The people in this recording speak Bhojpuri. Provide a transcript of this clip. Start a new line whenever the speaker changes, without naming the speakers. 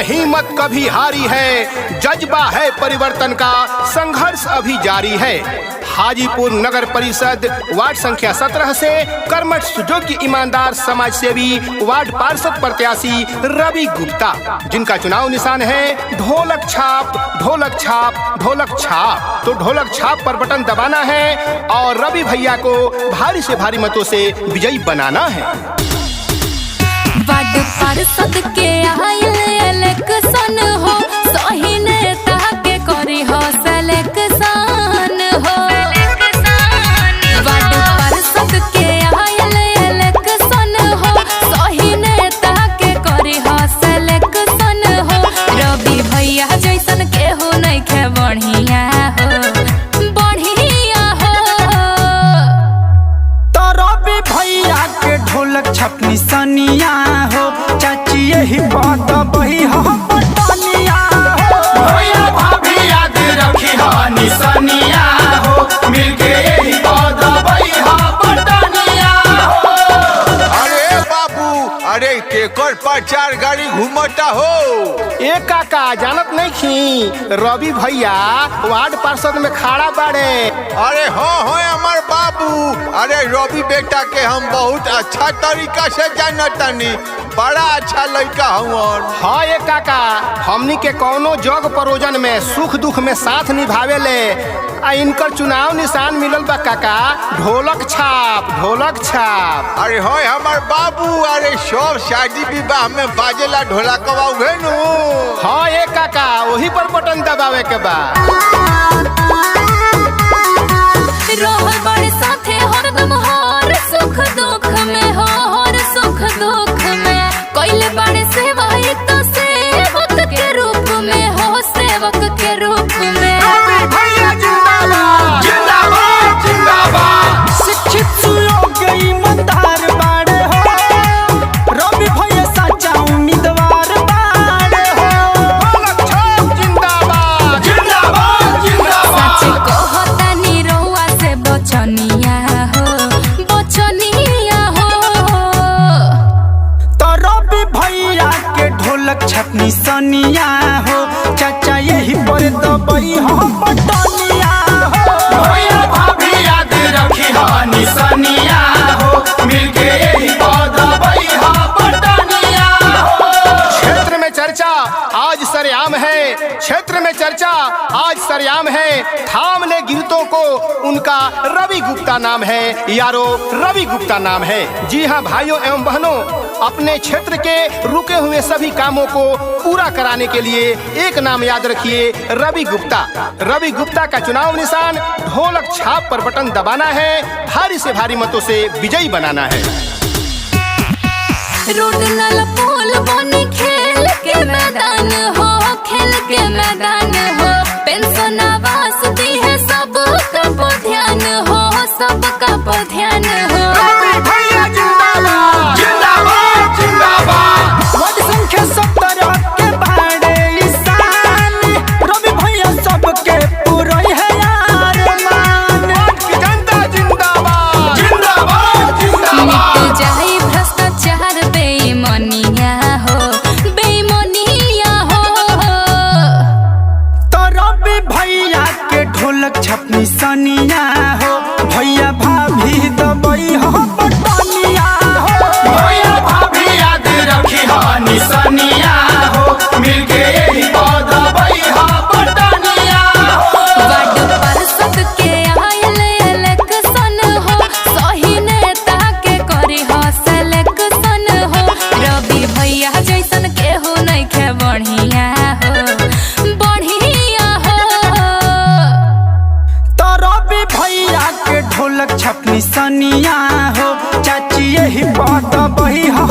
हिम्मत कभी हारी है, जज्बा है परिवर्तन का, संघर्ष अभी जारी है। हाजीपुर नगर परिषद वार्ड संख्या 17 से कर्मठ सुयोग्य ईमानदार समाज सेवी वार्ड पार्षद प्रत्याशी रवि गुप्ता, जिनका चुनाव निशान है ढोलक छाप ढोलक छाप ढोलक छाप। तो ढोलक छाप पर बटन दबाना है और रवि भैया को भारी से भारी मतों से विजयी बनाना है।
वार्ड पार्षद के आइल इलेक्शन हो, सही नेता के करी हो सिलेक्शन हो। वार्ड पार्षद के आइल इलेक्शन हो, सही नेता के करी हो सिलेक्शन हो। रवि भैया जैसन के हो नहीं खे बढ़िया हो, बढ़िया हो।
तो रवि भैया के ढोलक छपनी सनिया हो, चाची यही बात बही हो पटनिया हो।
भैया भाभी याद रखी हो निसनिया हो, मिलके यही बात बही हो पटनिया हो।
अरे बाबू, अरे केकर प्रचार गाड़ी घूमता हो?
ए काका जानत नहीं खी, रवि भैया वार्ड पार्षद में खड़ा बाड़े।
अरे हो हमार बाबू, अरे रवि बेटा के हम बहुत अच्छा तरीका से जानतानी, बड़ा अच्छा लड़का हूँ।
हाँ ये काका, हमनी के कौनो जग परोजन में सुख दुख में साथ निभावे ले। इनकर चुनाव निशान मिलल बा काका ढोलक छाप ढोलक छाप।
अरे हो हमार बाबू, अरे सब शादी विवाह में बाजेला ढोलकवा उहेनु।
हाँ ये काका, वही पर बटन दबावे के बा।
रोहर बड़े साथे हरदम हर सुख दुख में हो, हर सुख दुख में कोइले बड़े सेवा तो सेवक के रूप में हो, सेवक के रूप में।
रवि भैया जिंदाबाद
जिंदाबाद जिंदाबाद।
शिक्षित सुयोग्य ईमानदार बाड़े हो, रवि भैया सच्चा उम्मीदवार बाड़े हो।
ढोलक छाप जिंदाबाद
जिंदाबाद जिंदाबाद।
सच कहता निरौआ से बचनिया हो, बचनिया हो।
तो रवि भैया के ढोलक छपनी सनिया हो, चाचा यही पर दबई हो पटनिया हो।
भैया भाभी याद रखी हो निसनिया हो, मिलके यही बात बही हो पटनिया हो।
क्षेत्र में चर्चा आज सरेआम है, क्षेत्र में चर्चा आज सरेआम है। थाम ले गिरतों को, उनका रवि गुप्ता नाम है यारो, रवि गुप्ता नाम है। जी हाँ भाइयों एवं बहनों, अपने क्षेत्र के रुके हुए सभी कामों को पूरा कराने के लिए एक नाम याद रखिए, रवि गुप्ता। रवि गुप्ता का चुनाव निशान ढोलक छाप पर बटन दबाना है, भारी से भारी मतों से विजयी बनाना है।
रोड नल पुल बनी खेल के मैदान हो, खेल के मैदान हो। पेंशन आवास दी है सबका पर ध्यान हो, सबका पर ध्यान हो।
रवि भैया जिंदाबाद
जिंदाबाद जिंदाबाद।
वार्ड संख्या 17 के बाड़े ईशान, रवि भैया सबके पूरई है यार मान।
जनता जिंदाबाद
जिंदाबाद जिंदाबाद।
मिट जाए भ्रष्टाचार बेईमानिया हो, बेईमानिया हो।
तो रवि भैया के ढोलक छपनी सनिया हो, भैया भाभी दबई हो पटनिया हो।
भैया भाभी याद रखी हो निसनिया हो, मिलके यही बात बही हो पटनिया हो।
वार्ड पार्षद के आइल इलेक्शन हो, सही नेता के करी हो सिलेक्शन हो। रवि भैया जैसन के हो नहीं खे बढ़िया हो, बढ़िया हो।
तो रवि भैया के ढोलक छपनी सनिया हो, चाची यही बात बही हो